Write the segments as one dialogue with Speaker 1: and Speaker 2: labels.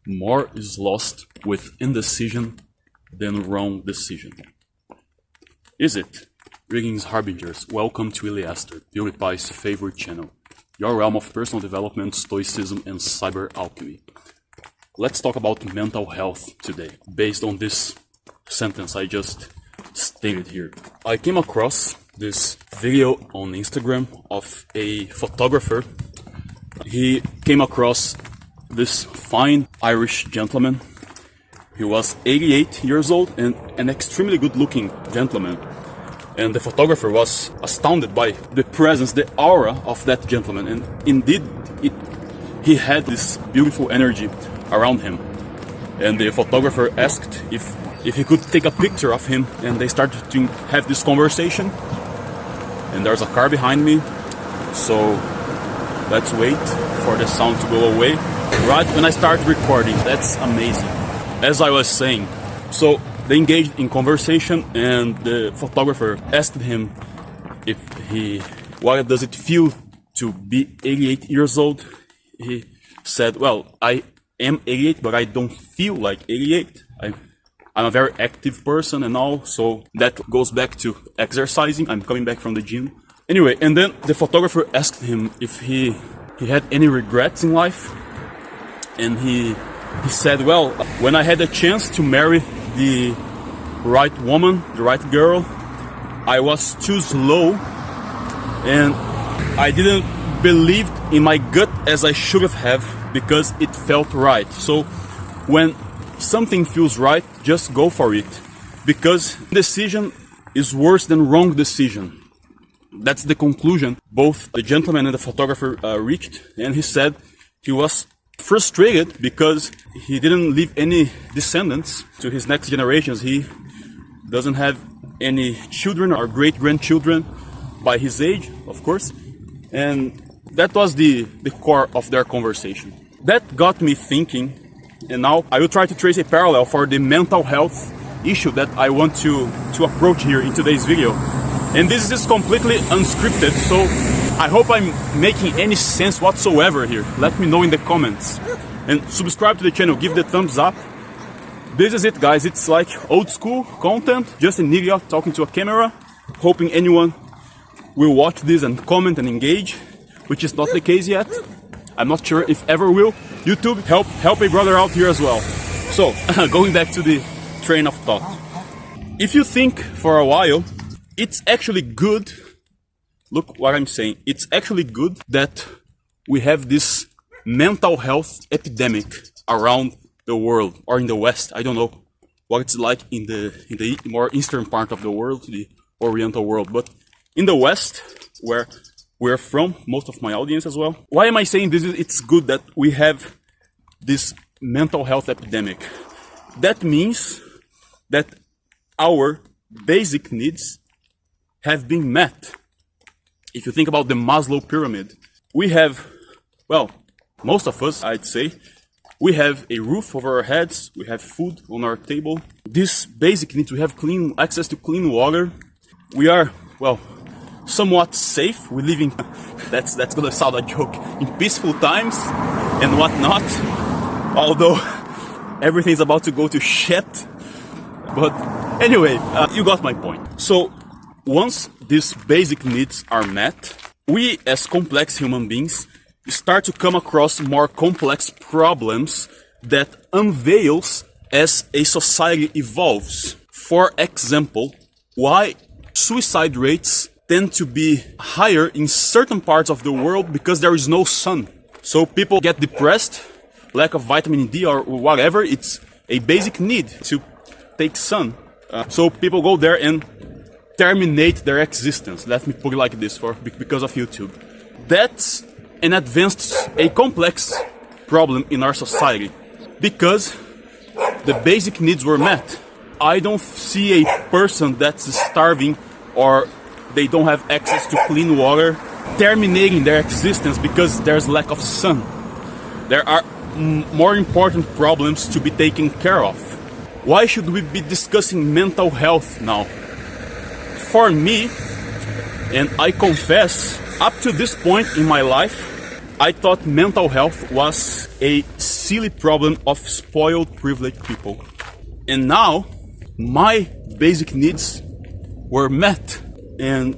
Speaker 1: More is lost with indecision than wrong decision. Is it? Greetings, Harbingers. Welcome to Iliaster, PewDiePie's favorite channel, your realm of personal development, stoicism, and cyber alchemy. Let's talk about mental health today, based on this sentence I just stated here. I came across this video on Instagram of a photographer. He came across this fine Irish gentleman. He was 88 years old and an extremely good-looking gentleman. And the photographer was astounded by the presence, the aura of that gentleman. And indeed, he had this beautiful energy around him. And the photographer asked if he could take a picture of him, and they started to have this conversation. And there's a car behind me, so let's wait for the sound to go away. Right when I start recording, that's amazing. As I was saying, so they engaged in conversation, and the photographer asked him what does it feel to be 88 years old. He said, well, I am 88, but I don't feel like 88. I'm a very active person and all, so that goes back to exercising. I'm coming back from the gym. Anyway, and then the photographer asked him if he had any regrets in life. And he said, well, when I had a chance to marry the right woman, the right girl, I was too slow and I didn't believe in my gut as I should have because it felt right. So when something feels right, just go for it, because decision is worse than wrong decision. That's the conclusion both the gentleman and the photographer reached. And he said he was frustrated because he didn't leave any descendants to his next generations. He doesn't have any children or great-grandchildren by his age, of course. And that was the core of their conversation. That got me thinking, and now I will try to trace a parallel for the mental health issue that I want to approach here in today's video. And this is completely unscripted, so I hope I'm making any sense whatsoever here. Let me know in the comments. And subscribe to the channel, give the thumbs up. This is it, guys. It's like old school content, just an idiot talking to a camera, hoping anyone will watch this and comment and engage, which is not the case yet. I'm not sure if ever will. YouTube, help a brother out here as well. So, going back to the train of thought. If you think for a while, it's actually good. Look what I'm saying. It's actually good that we have this mental health epidemic around the world, or in the West. I don't know what it's like in the more eastern part of the world, the Oriental world, but in the West, where we're from, most of my audience as well. Why am I saying this? It's good that we have this mental health epidemic. That means that our basic needs have been met. If you think about the Maslow pyramid, we have, well, most of us, I'd say, we have a roof over our heads, we have food on our table. These basic needs, we have access to clean water. We are, well, somewhat safe. We live in, that's gonna sound a joke, in peaceful times and whatnot. Although everything's about to go to shit. But anyway, you got my point. So once these basic needs are met, we as complex human beings start to come across more complex problems that unveils as a society evolves. For example, why suicide rates tend to be higher in certain parts of the world because there is no sun. So people get depressed, lack of vitamin D or whatever, it's a basic need to take sun. So people go there and terminate their existence. Let me put it like this because of YouTube. That's an a complex problem in our society because the basic needs were met. I don't see a person that's starving or they don't have access to clean water terminating their existence because there's lack of sun. There are more important problems to be taken care of. Why should we be discussing mental health now? For me, and I confess, up to this point in my life, I thought mental health was a silly problem of spoiled, privileged people. And now, my basic needs were met. And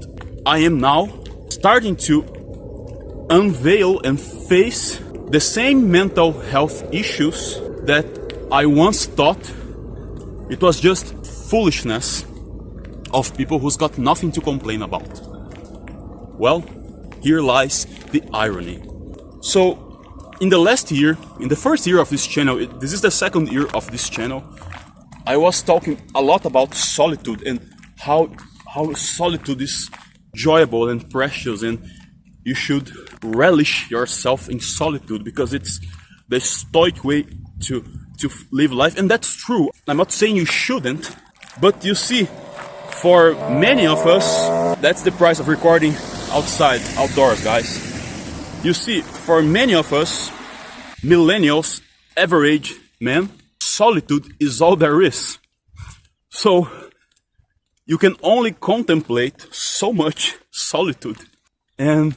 Speaker 1: I am now starting to unveil and face the same mental health issues that I once thought it was just foolishness of people who's got nothing to complain about. Well, here lies the irony. So, in the last year, in the first year of this channel, this is the second year of this channel, I was talking a lot about solitude and how solitude is enjoyable and precious, and you should relish yourself in solitude because it's the stoic way to live life. And that's true. I'm not saying you shouldn't, but you see, for many of us, that's the price of recording outdoors, guys. You see, for many of us, millennials, average men, solitude is all there is. So, you can only contemplate so much solitude. And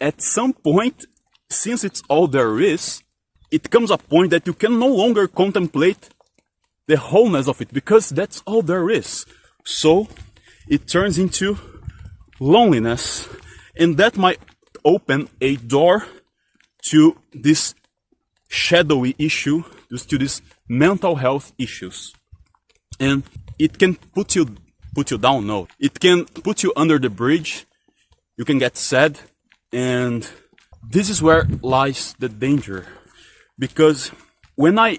Speaker 1: at some point, since it's all there is, it comes a point that you can no longer contemplate the wholeness of it, because that's all there is. So, it turns into loneliness, and that might open a door to this shadowy issue, to these mental health issues. And it can put you down, no. It can put you under the bridge, you can get sad, and this is where lies the danger. Because when I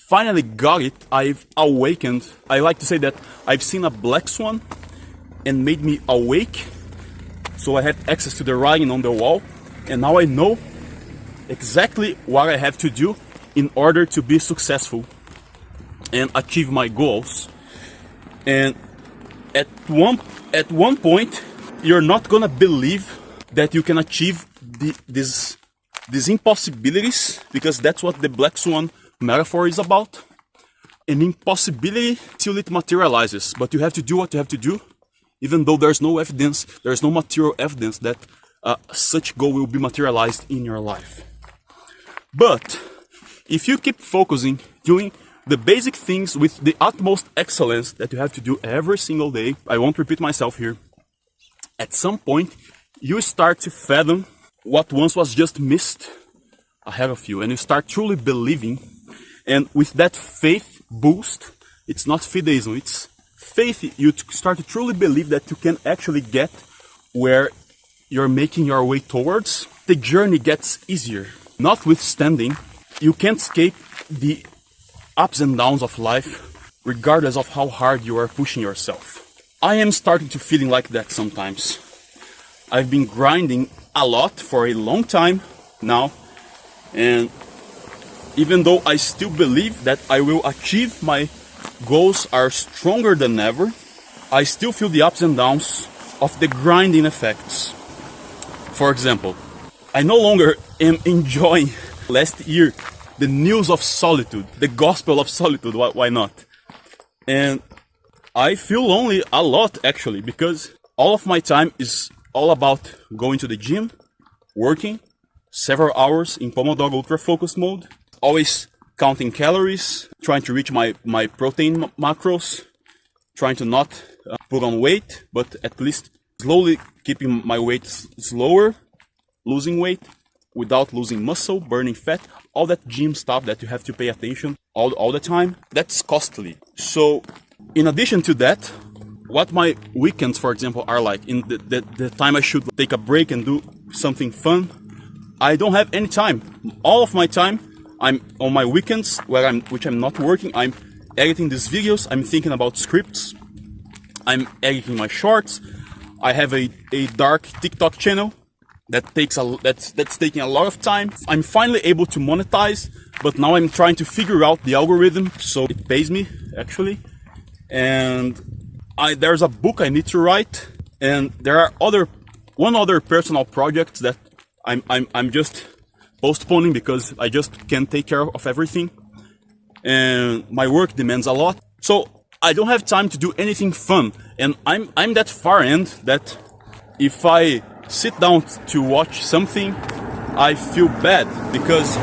Speaker 1: finally got it, I've awakened. I like to say that I've seen a black swan and made me awake. So I had access to the writing on the wall, and now I know exactly what I have to do in order to be successful and achieve my goals. And at one point, you're not gonna believe that you can achieve these impossibilities, because that's what the black swan metaphor is about. An impossibility till it materializes, but you have to do what you have to do, even though there's no evidence, there's no material evidence that such goal will be materialized in your life. But if you keep focusing, doing the basic things with the utmost excellence that you have to do every single day, I won't repeat myself here, at some point you start to fathom what once was just mist ahead of you, and you start truly believing. And with that faith boost, it's not fideism, it's faith. You start to truly believe that you can actually get where you're making your way towards. The journey gets easier. Notwithstanding, you can't escape the ups and downs of life, regardless of how hard you are pushing yourself. I am starting to feeling like that sometimes. I've been grinding a lot for a long time now, and even though I still believe that I will achieve my goals are stronger than ever, I still feel the ups and downs of the grinding effects. For example, I no longer am enjoying last year the news of solitude, the gospel of solitude. Why not? And I feel lonely a lot, actually, because all of my time is all about going to the gym, working several hours in Pomodoro Ultra Focus mode, always counting calories, trying to reach my protein macros, trying to not put on weight, but at least slowly keeping my weight slower, losing weight without losing muscle, burning fat, all that gym stuff that you have to pay attention all the time. That's costly. So in addition to that, what my weekends, for example, are like, in the time I should take a break and do something fun, I don't have any time. All of my time, I'm on my weekends, which I'm not working, I'm editing these videos, I'm thinking about scripts, I'm editing my shorts. I have a dark TikTok channel that's taking a lot of time. I'm finally able to monetize, but now I'm trying to figure out the algorithm so it pays me, actually. And there's a book I need to write, and there are one other personal project that I'm just postponing because I just can't take care of everything, and my work demands a lot. So I don't have time to do anything fun, and I'm that far end that if I sit down to watch something, I feel bad because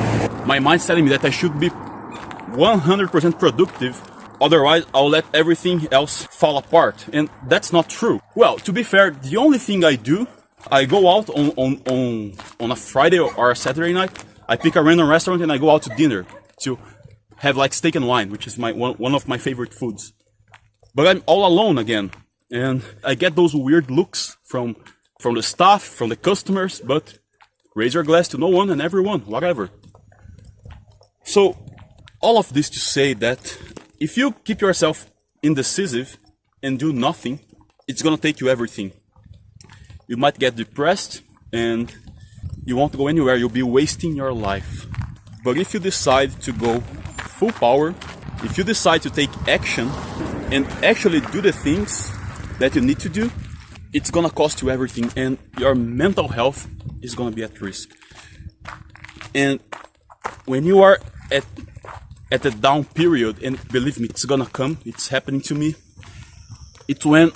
Speaker 1: my mind's telling me that I should be 100% productive, otherwise I'll let everything else fall apart. And that's not true. Well, to be fair, the only thing I do, I go out on a Friday or a Saturday night, I pick a random restaurant and I go out to dinner to have like steak and wine, which is one of my favorite foods. But I'm all alone again, and I get those weird looks from the staff, from the customers, but raise your glass to no one and everyone, whatever. So, all of this to say that if you keep yourself indecisive and do nothing, it's gonna take you everything. You might get depressed and you won't go anywhere, you'll be wasting your life. But if you decide to go full power, if you decide to take action and actually do the things that you need to do, it's gonna cost you everything, and your mental health is gonna be at risk. And when you are at the down period, and believe me, it's gonna come, it's happening to me, it's when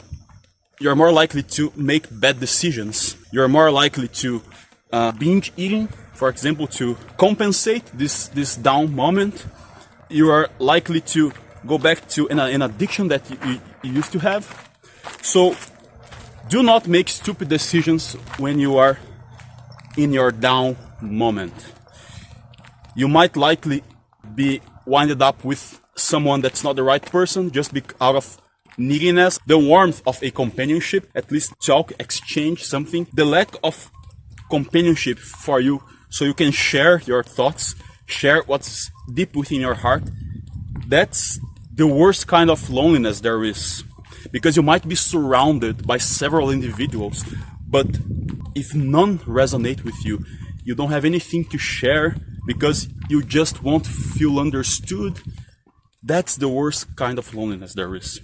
Speaker 1: you're more likely to make bad decisions. You're more likely to binge eating, for example, to compensate this down moment. You are likely to go back to an addiction that you used to have. So do not make stupid decisions when you are in your down moment. You might likely be winded up with someone that's not the right person just out of neediness, the warmth of a companionship, at least talk, exchange something, the lack of companionship for you so you can share your thoughts, share what's deep within your heart. That's the worst kind of loneliness there is, because you might be surrounded by several individuals, but if none resonate with you, you don't have anything to share because you just won't feel understood. That's the worst kind of loneliness there is.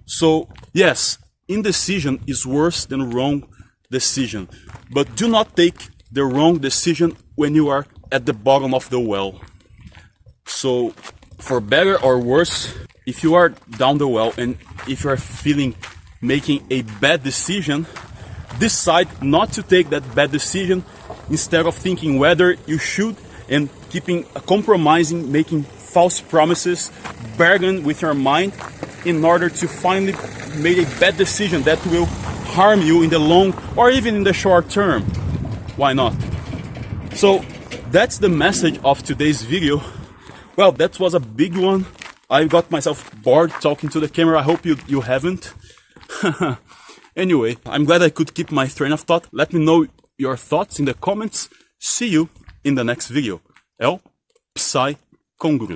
Speaker 1: So yes, indecision is worse than wrong decision, but do not take the wrong decision when you are at the bottom of the well. So for better or worse, if you are down the well and if you are making a bad decision, decide not to take that bad decision instead of thinking whether you should and compromising, making false promises, bargain with your mind in order to finally make a bad decision that will harm you in the long or even in the short term. Why not? So that's the message of today's video. Well, that was a big one. I got myself bored talking to the camera. I hope you haven't. Anyway, I'm glad I could keep my train of thought. Let me know your thoughts in the comments. See you in the next video. El Psy Congru.